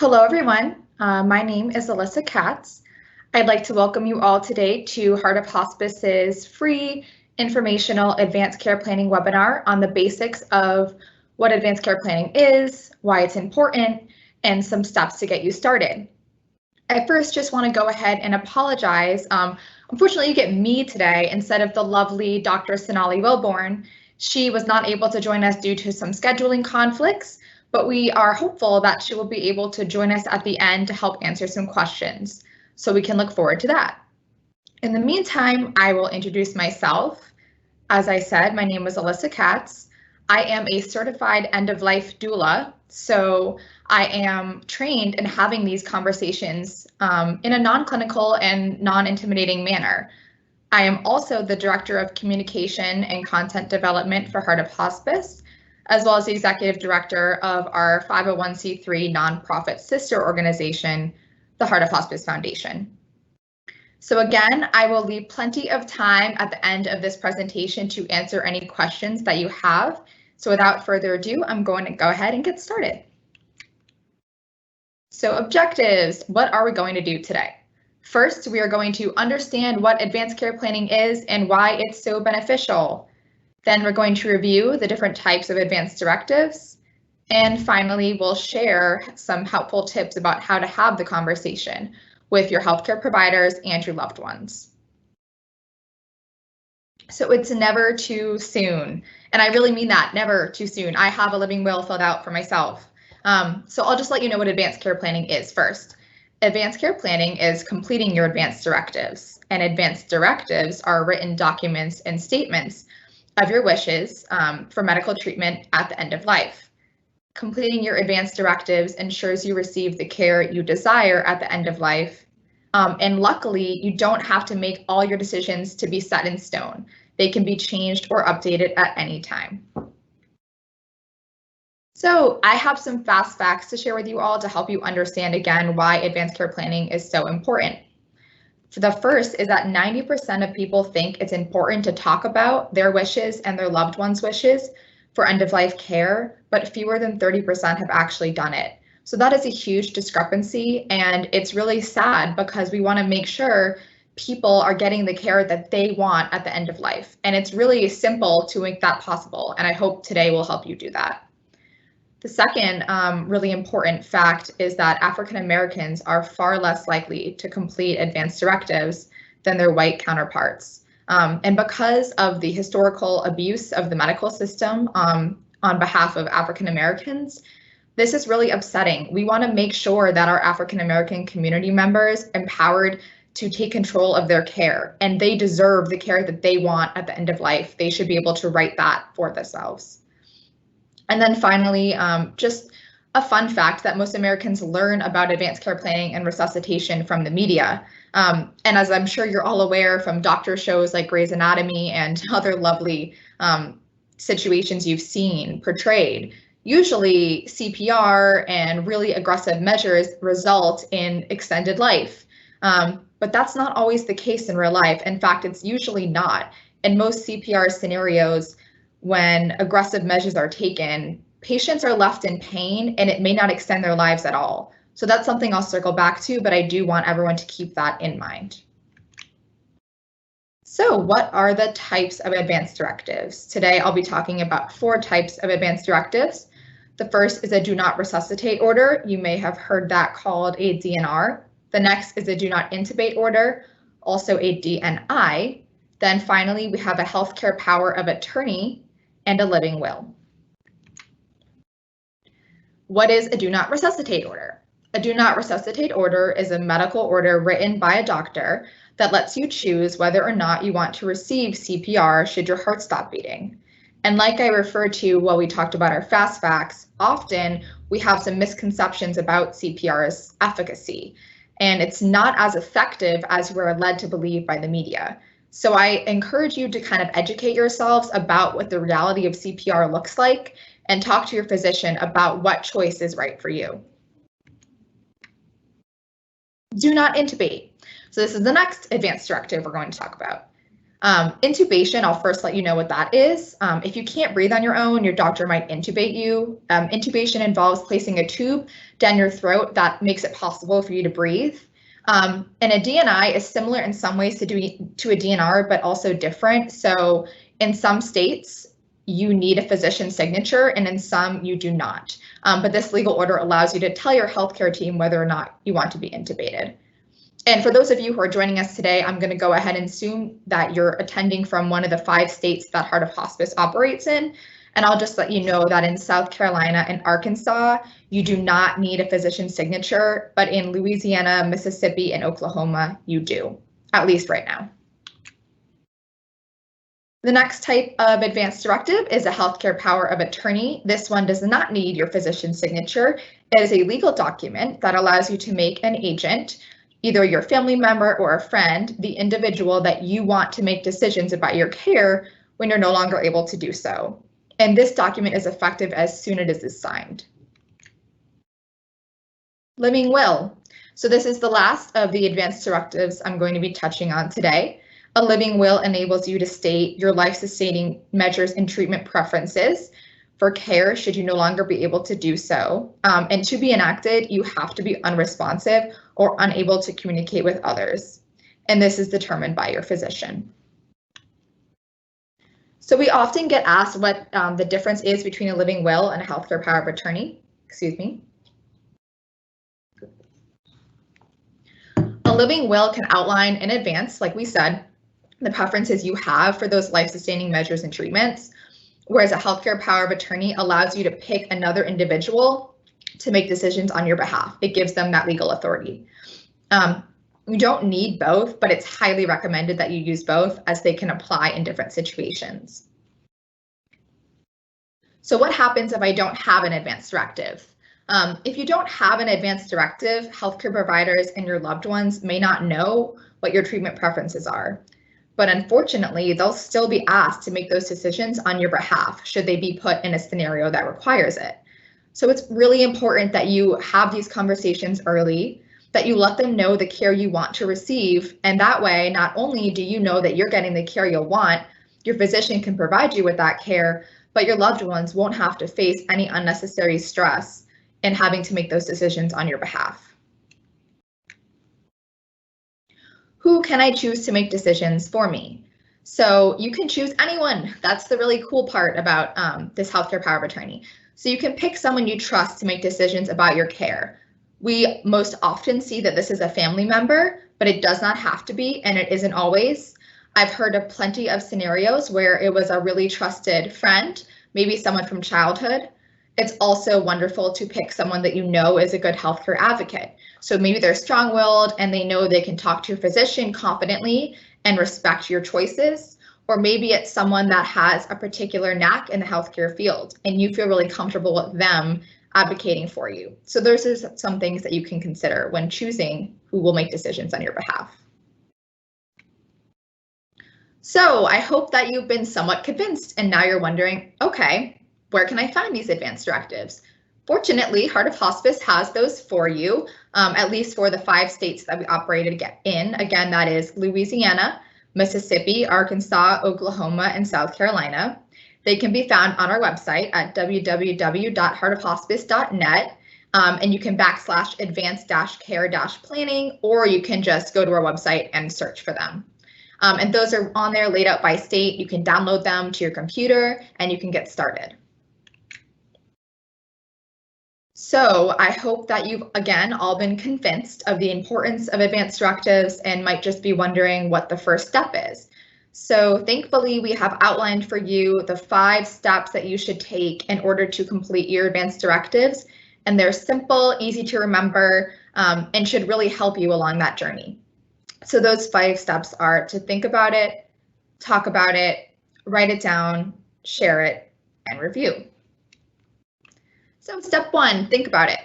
Hello, everyone. My name is Alyssa Katz. I'd like to welcome you all today to Heart of Hospice's free informational advanced care planning webinar on the basics of what advanced care planning is, why it's important, and some steps to get you started. I first just want to go ahead and apologize. Unfortunately, you get me today instead of the lovely Dr. Sonali Wilborn. She was not able to join us due to some scheduling conflicts, but we are hopeful that she will be able to join us at the end to help answer some questions. So we can look forward to that. In the meantime, I will introduce myself. As I said, my name is Alyssa Katz. I am a certified end-of-life doula, so I am trained in having these conversations in a non-clinical and non-intimidating manner. I am also the Director of Communication and Content Development for Heart of Hospice, as well as the Executive Director of our 501c3 nonprofit sister organization, the Heart of Hospice Foundation. So again, I will leave plenty of time at the end of this presentation to answer any questions that you have. So without further ado, I'm going to go ahead and get started. So objectives, what are we going to do today? First, we are going to understand what advanced care planning is and why it's so beneficial. Then we're going to review the different types of advanced directives. And finally, we'll share some helpful tips about how to have the conversation with your healthcare providers and your loved ones. So it's never too soon. And I really mean that, never too soon. I have a living will filled out for myself. So I'll just let you know what advanced care planning is first. Advanced care planning is completing your advanced directives, and advanced directives are written documents and statements of your wishes for medical treatment at the end of life. Completing your advanced directives ensures you receive the care you desire at the end of life. And luckily, you don't have to make all your decisions to be set in stone. They can be changed or updated at any time. So I have some fast facts to share with you all to help you understand again why advanced care planning is so important. So the first is that 90% of people think it's important to talk about their wishes and their loved ones' wishes for end-of-life care, but fewer than 30% have actually done it. So that is a huge discrepancy, and it's really sad because we want to make sure people are getting the care that they want at the end of life. And it's really simple to make that possible, and I hope today will help you do that. The second really important fact is that African Americans are far less likely to complete advanced directives than their white counterparts. And because of the historical abuse of the medical system on behalf of African Americans, this is really upsetting. We want to make sure that our African American community members empowered to take control of their care, and they deserve the care that they want at the end of life. They should be able to write that for themselves. And then finally, just a fun fact that most Americans learn about advanced care planning and resuscitation from the media. And as I'm sure you're all aware from doctor shows like Grey's Anatomy and other lovely situations you've seen portrayed, usually CPR and really aggressive measures result in extended life. But that's not always the case in real life. In fact, it's usually not. In most CPR scenarios, when aggressive measures are taken, patients are left in pain and it may not extend their lives at all. So that's something I'll circle back to, but I do want everyone to keep that in mind. So what are the types of advanced directives? Today, I'll be talking about 4 types of advanced directives. The first is a do not resuscitate order. You may have heard that called a DNR. The next is a do not intubate order, also a DNI. Then finally, we have a healthcare power of attorney and a living will. What is a do not resuscitate order? A do not resuscitate order is a medical order written by a doctor that lets you choose whether or not you want to receive CPR should your heart stop beating. And like I referred to while we talked about our fast facts, often we have some misconceptions about CPR's efficacy, and it's not as effective as we're led to believe by the media. So I encourage you to kind of educate yourselves about what the reality of CPR looks like and talk to your physician about what choice is right for you. Do not intubate. So this is the next advanced directive we're going to talk about. Intubation, I'll first let you know what that is. If you can't breathe on your own, your doctor might intubate you. Intubation involves placing a tube down your throat that makes it possible for you to breathe. And a DNI is similar in some ways to a DNR, but also different. So in some states, you need a physician signature, and in some you do not. But this legal order allows you to tell your healthcare team whether or not you want to be intubated. And for those of you who are joining us today, I'm going to go ahead and assume that you're attending from one of the 5 states that Heart of Hospice operates in. And I'll just let you know that in South Carolina and Arkansas, you do not need a physician signature, but in Louisiana, Mississippi, and Oklahoma, you do, at least right now. The next type of advance directive is a healthcare power of attorney. This one does not need your physician's signature. It is a legal document that allows you to make an agent, either your family member or a friend, the individual that you want to make decisions about your care when you're no longer able to do so. And this document is effective as soon as it is signed. Living will. So this is the last of the advanced directives I'm going to be touching on today. A living will enables you to state your life-sustaining measures and treatment preferences for care should you no longer be able to do so. And to be enacted, you have to be unresponsive or unable to communicate with others. And this is determined by your physician. So we often get asked what the difference is between a living will and a healthcare power of attorney. Excuse me. A living will can outline in advance, like we said, the preferences you have for those life-sustaining measures and treatments, whereas a healthcare power of attorney allows you to pick another individual to make decisions on your behalf. It gives them that legal authority. You don't need both, but it's highly recommended that you use both as they can apply in different situations. So what happens if I don't have an advance directive? If you don't have an advance directive, healthcare providers and your loved ones may not know what your treatment preferences are. But unfortunately, they'll still be asked to make those decisions on your behalf should they be put in a scenario that requires it. So it's really important that you have these conversations early, that you let them know the care you want to receive. And that way, not only do you know that you're getting the care you'll want, your physician can provide you with that care, but your loved ones won't have to face any unnecessary stress in having to make those decisions on your behalf. Who can I choose to make decisions for me? So you can choose anyone. That's the really cool part about this healthcare power of attorney. So you can pick someone you trust to make decisions about your care. We most often see that this is a family member, but it does not have to be, and it isn't always. I've heard of plenty of scenarios where it was a really trusted friend, maybe someone from childhood. It's also wonderful to pick someone that you know is a good healthcare advocate. So maybe they're strong-willed and they know they can talk to your physician confidently and respect your choices. Or maybe it's someone that has a particular knack in the healthcare field and you feel really comfortable with them advocating for you. So those are some things that you can consider when choosing who will make decisions on your behalf. So I hope that you've been somewhat convinced and now you're wondering, okay, where can I find these advance directives? Fortunately, Heart of Hospice has those for you, at least for the 5 states that we operated in. Again, that is Louisiana, Mississippi, Arkansas, Oklahoma, and South Carolina. They can be found on our website at www.heartofhospice.net, and you can / advance-care-planning, or you can just go to our website and search for them. And those are on there laid out by state. You can download them to your computer and you can get started. So I hope that you've, again, all been convinced of the importance of advance directives and might just be wondering what the first step is. So thankfully, we have outlined for you the 5 steps that you should take in order to complete your advance directives. And they're simple, easy to remember, and should really help you along that journey. So those 5 steps are to think about it, talk about it, write it down, share it, and review. So step 1, think about it.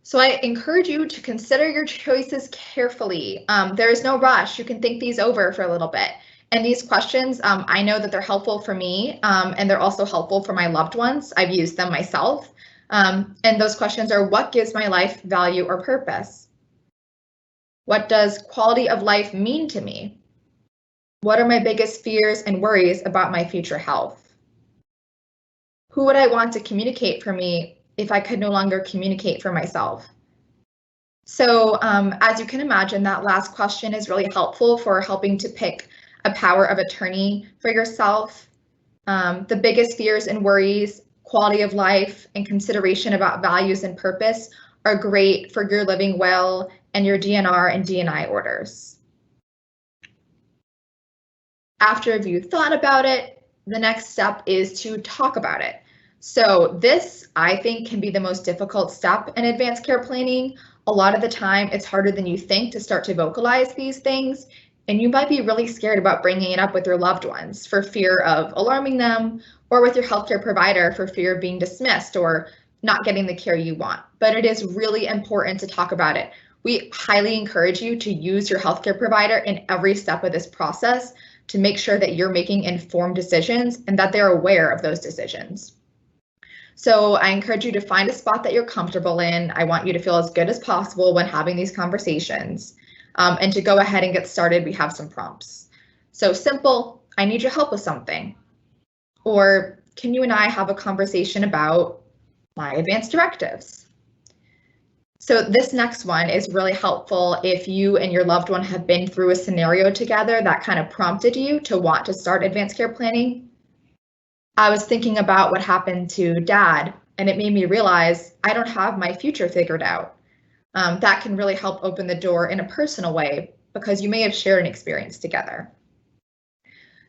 So I encourage you to consider your choices carefully. There is no rush. You can think these over for a little bit. And these questions, I know that they're helpful for me, and they're also helpful for my loved ones. I've used them myself. And those questions are, what gives my life value or purpose? What does quality of life mean to me? What are my biggest fears and worries about my future health? Who would I want to communicate for me if I could no longer communicate for myself? So as you can imagine, that last question is really helpful for helping to pick a power of attorney for yourself. The biggest fears and worries, quality of life, and consideration about values and purpose are great for your living well and your DNR and DNI orders. After you've thought about it, the next step is to talk about it. So this, I think, can be the most difficult step in advanced care planning. A lot of the time, it's harder than you think to start to vocalize these things, and you might be really scared about bringing it up with your loved ones for fear of alarming them, or with your healthcare provider for fear of being dismissed or not getting the care you want. But it is really important to talk about it. We highly encourage you to use your healthcare provider in every step of this process to make sure that you're making informed decisions and that they're aware of those decisions. So I encourage you to find a spot that you're comfortable in. I want you to feel as good as possible when having these conversations. And to go ahead and get started, we have some prompts. So simple, I need your help with something. Or can you and I have a conversation about my advanced directives? So this next one is really helpful if you and your loved one have been through a scenario together that kind of prompted you to want to start advanced care planning. I was thinking about what happened to Dad, and it made me realize I don't have my future figured out. That can really help open the door in a personal way because you may have shared an experience together.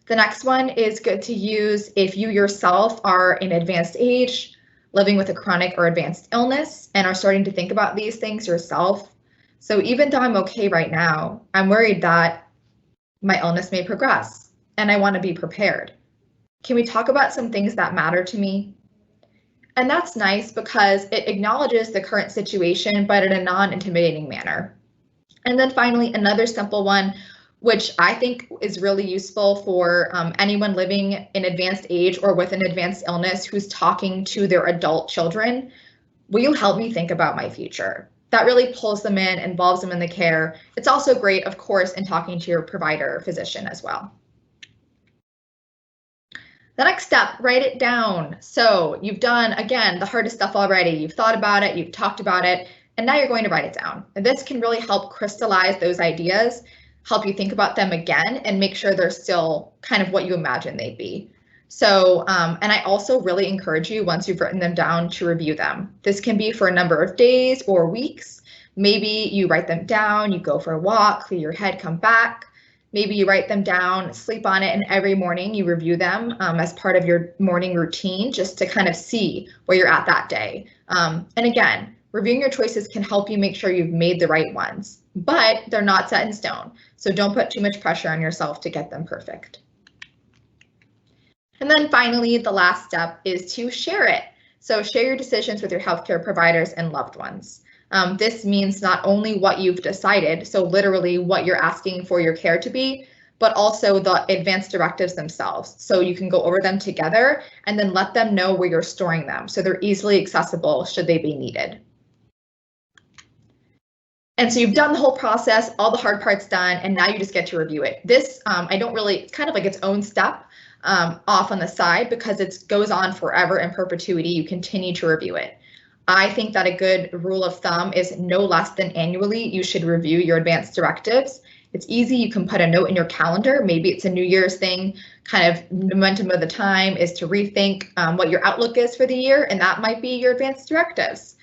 The next one is good to use if you yourself are in advanced age, living with a chronic or advanced illness, and are starting to think about these things yourself. So even though I'm okay right now, I'm worried that my illness may progress and I want to be prepared. Can we talk about some things that matter to me? And that's nice because it acknowledges the current situation, but in a non-intimidating manner. And then finally, another simple one, which I think is really useful for anyone living in advanced age or with an advanced illness who's talking to their adult children. Will you help me think about my future? That really pulls them in, involves them in the care. It's also great, of course, in talking to your provider or physician as well. The next step, write it down. So you've done, again, the hardest stuff already. You've thought about it, you've talked about it, and now you're going to write it down. And this can really help crystallize those ideas, help you think about them again, and make sure they're still kind of what you imagine they'd be. So, and I also really encourage you, once you've written them down, to review them. This can be for a number of days or weeks. Maybe you write them down, you go for a walk, clear your head, come back. Maybe you write them down, sleep on it, and every morning you review them as part of your morning routine, just to kind of see where you're at that day. And again, reviewing your choices can help you make sure you've made the right ones, but they're not set in stone. So don't put too much pressure on yourself to get them perfect. And then finally, the last step is to share it. So share your decisions with your healthcare providers and loved ones. This means not only what you've decided, so literally what you're asking for your care to be, but also the advanced directives themselves. So you can go over them together and then let them know where you're storing them so they're easily accessible should they be needed. And so you've done the whole process, all the hard parts done, and now you just get to review it. This, it's kind of like its own step off on the side because it goes on forever in perpetuity. You continue to review it. I think that a good rule of thumb is no less than annually you should review your advanced directives. It's easy, you can put a note in your calendar. Maybe it's a New Year's thing, kind of momentum of the time is to rethink what your outlook is for the year, and that might be your advanced directives.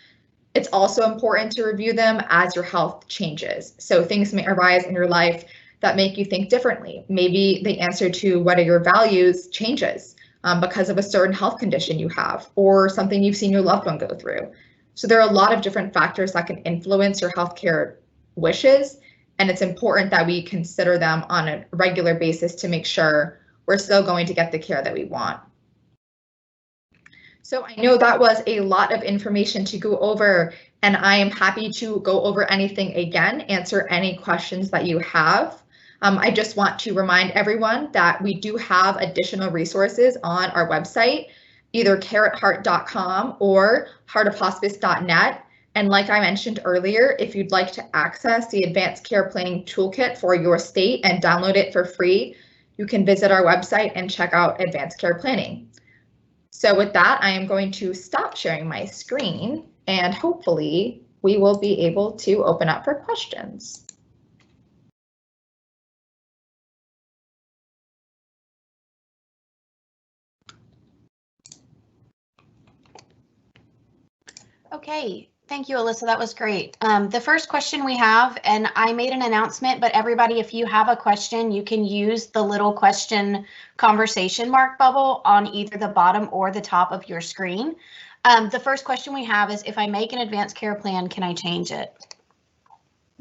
It's also important to review them as your health changes. So things may arise in your life that make you think differently. Maybe the answer to what are your values changes because of a certain health condition you have or something you've seen your loved one go through. So there are a lot of different factors that can influence your healthcare wishes, and it's important that we consider them on a regular basis to make sure we're still going to get the care that we want. So I know that was a lot of information to go over, and I am happy to go over anything again, answer any questions that you have. I just want to remind everyone that we do have additional resources on our website, either careatheart.com or heartofhospice.net. And like I mentioned earlier, if you'd like to access the Advanced Care Planning Toolkit for your state and download it for free, you can visit our website and check out advanced care planning. So with that, I am going to stop sharing my screen and hopefully we will be able to open up for questions. Okay, thank you, Alyssa. That was great. The first question we have, and I made an announcement, but everybody, if you have a question, you can use the little question conversation mark bubble on either the bottom or the top of your screen. The first question we have is, if I make an advanced care plan, can I change it?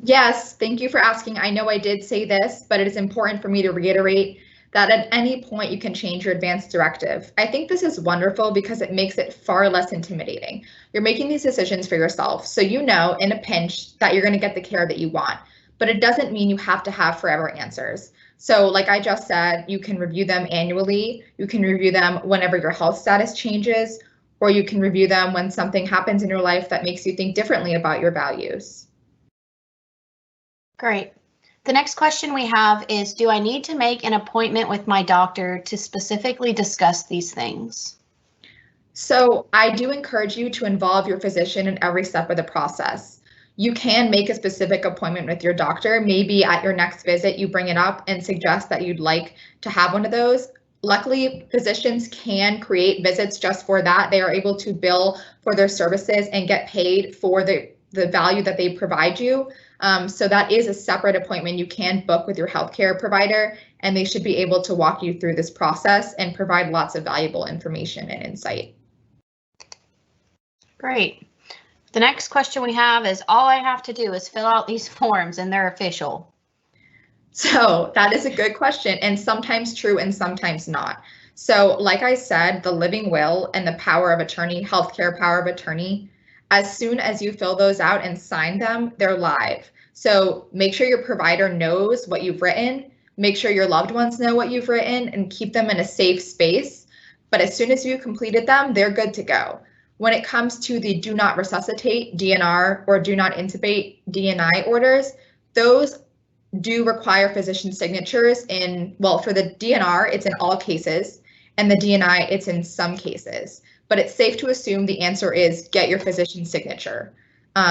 Yes, thank you for asking. I know I did say this, but it is important for me to reiterate that at any point you can change your advance directive. I think this is wonderful because it makes it far less intimidating. You're making these decisions for yourself, so you know in a pinch that you're going to get the care that you want, but it doesn't mean you have to have forever answers. So like I just said, you can review them annually, you can review them whenever your health status changes, or you can review them when something happens in your life that makes you think differently about your values. Great. The next question we have is, do I need to make an appointment with my doctor to specifically discuss these things? So I do encourage you to involve your physician in every step of the process. You can make a specific appointment with your doctor. Maybe at your next visit, you bring it up and suggest that you'd like to have one of those. Luckily, physicians can create visits just for that. They are able to bill for their services and get paid for the value that they provide you. So that is a separate appointment you can book with your healthcare provider, and they should be able to walk you through this process and provide lots of valuable information and insight. Great. The next question we have is, all I have to do is fill out these forms and they're official. So that is a good question, and sometimes true and sometimes not. So like I said, the living will and the power of attorney, healthcare power of attorney, as soon as you fill those out and sign them, they're live. So make sure your provider knows what you've written, make sure your loved ones know what you've written, and keep them in a safe space. But as soon as you completed them, they're good to go. When it comes to the do not resuscitate, DNR, or do not intubate, DNI orders, those do require physician signatures in, well, for the DNR, it's in all cases, and the DNI, it's in some cases. But it's safe to assume the answer is get your physician signature.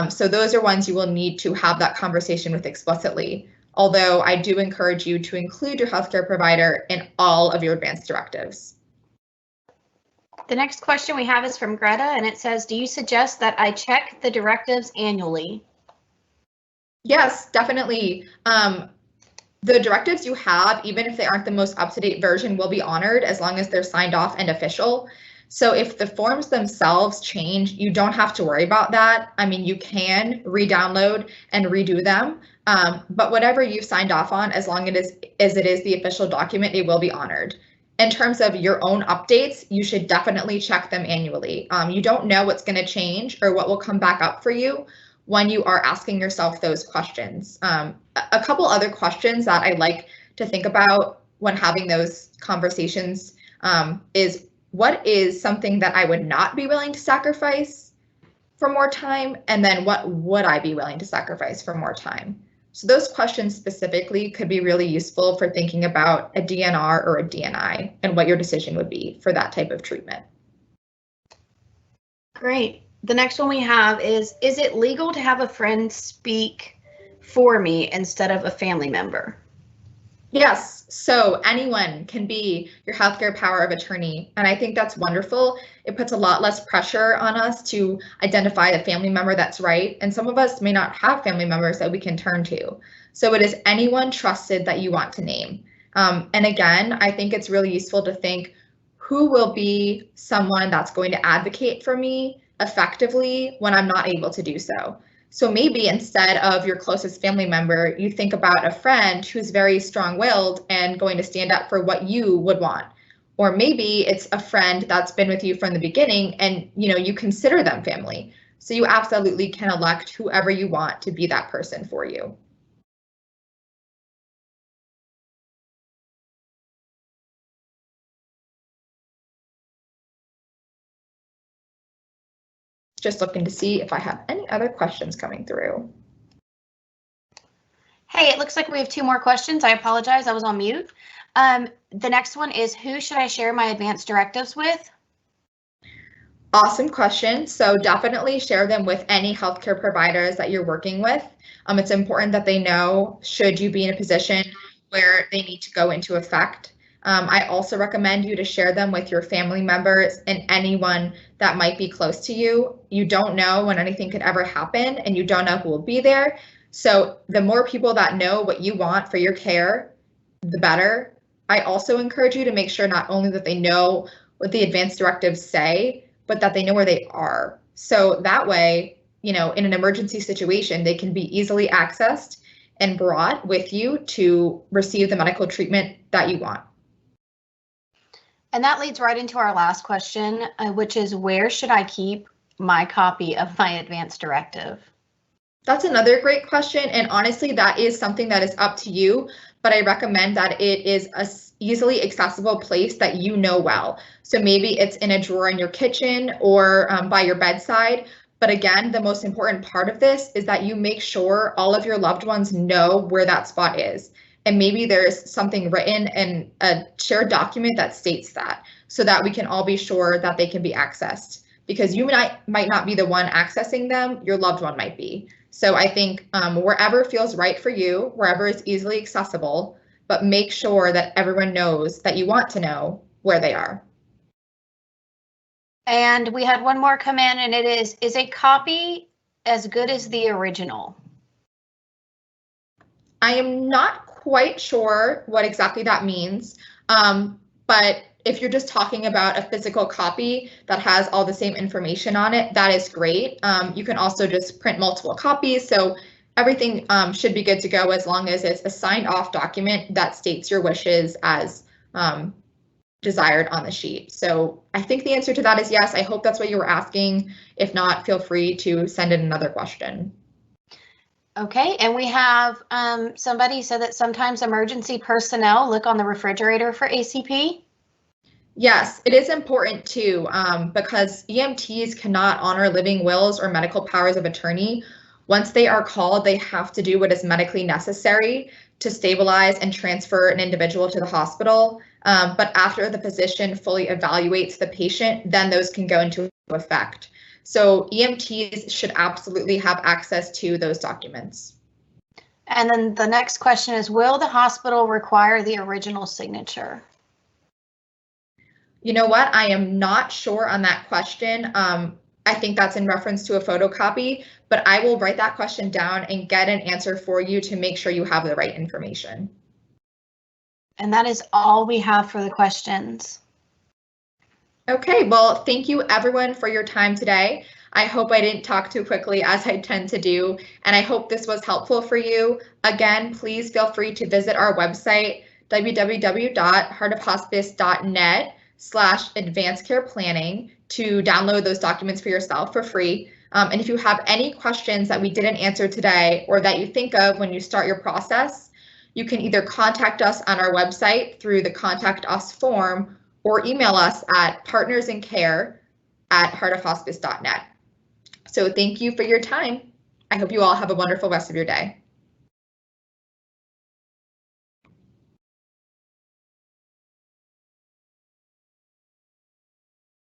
So those are ones you will need to have that conversation with explicitly, although I do encourage you to include your healthcare provider in all of your advance directives. The next question we have is from Greta, and it says, do you suggest that I check the directives annually? Yes, definitely. The directives you have, even if they aren't the most up-to-date version, will be honored as long as they're signed off and official. So if the forms themselves change, you don't have to worry about that. I mean, you can re-download and redo them, but whatever you've signed off on, as long as it is the official document, it will be honored. In terms of your own updates, you should definitely check them annually. You don't know what's going to change or what will come back up for you when you are asking yourself those questions. A couple other questions that I like to think about when having those conversations is, what is something that I would not be willing to sacrifice for more time? And then what would I be willing to sacrifice for more time? So those questions specifically could be really useful for thinking about a DNR or a DNI and what your decision would be for that type of treatment. Great. The next one we have is it legal to have a friend speak for me instead of a family member? Yes, so anyone can be your healthcare power of attorney, and I think that's wonderful. It puts a lot less pressure on us to identify a family member that's right, and some of us may not have family members that we can turn to. So it is anyone trusted that you want to name. And again, I think it's really useful to think, who will be someone that's going to advocate for me effectively when I'm not able to do so? So maybe instead of your closest family member, you think about a friend who's very strong-willed and going to stand up for what you would want. Or maybe it's a friend that's been with you from the beginning and you consider them family. So you absolutely can elect whoever you want to be that person for you. Just looking to see if I have any other questions coming through. Hey, it looks like we have 2 more questions. I apologize, I was on mute. The next one is, who should I share my advanced directives with? Awesome question. So definitely share them with any healthcare providers that you're working with. It's important that they know should you be in a position where they need to go into effect. I also recommend you to share them with your family members and anyone that might be close to you. You don't know when anything could ever happen, and you don't know who will be there. So the more people that know what you want for your care, the better. I also encourage you to make sure not only that they know what the advanced directives say, but that they know where they are. So that way, in an emergency situation, they can be easily accessed and brought with you to receive the medical treatment that you want. And that leads right into our last question, which is, where should I keep my copy of my advanced directive? That's another great question. And honestly, that is something that is up to you, but I recommend that it is a easily accessible place that you know well. So maybe it's in a drawer in your kitchen or by your bedside. But again, the most important part of this is that you make sure all of your loved ones know where that spot is. And maybe there's something written in a shared document that states that, so that we can all be sure that they can be accessed. Because you might not be the one accessing them, your loved one might be. So I think wherever feels right for you, wherever is easily accessible, but make sure that everyone knows that you want to know where they are. And we had one more come in, and it is a copy as good as the original? I am not quite sure what exactly that means, but if you're just talking about a physical copy that has all the same information on it, that is great. You can also just print multiple copies, so everything should be good to go as long as it's a signed off document that states your wishes as desired on the sheet. So I think the answer to that is yes. I hope that's what you were asking. If not, feel free to send in another question. Okay, and we have somebody said that sometimes emergency personnel look on the refrigerator for ACP. Yes, it is important too, because EMTs cannot honor living wills or medical powers of attorney. Once they are called, they have to do what is medically necessary to stabilize and transfer an individual to the hospital. But after the physician fully evaluates the patient, then those can go into effect. So EMTs should absolutely have access to those documents. And then the next question is, will the hospital require the original signature? You know what? I am not sure on that question. I think that's in reference to a photocopy, but I will write that question down and get an answer for you to make sure you have the right information. And that is all we have for the questions. Okay, well, thank you everyone for your time today. I hope I didn't talk too quickly as I tend to do, and I hope this was helpful for you. Again, please feel free to visit our website, www.heartofhospice.net/advanced-care-planning to download those documents for yourself for free. And if you have any questions that we didn't answer today or that you think of when you start your process, you can either contact us on our website through the Contact Us form or email us at partnersincare@heartofhospice.net. So thank you for your time. I hope you all have a wonderful rest of your day.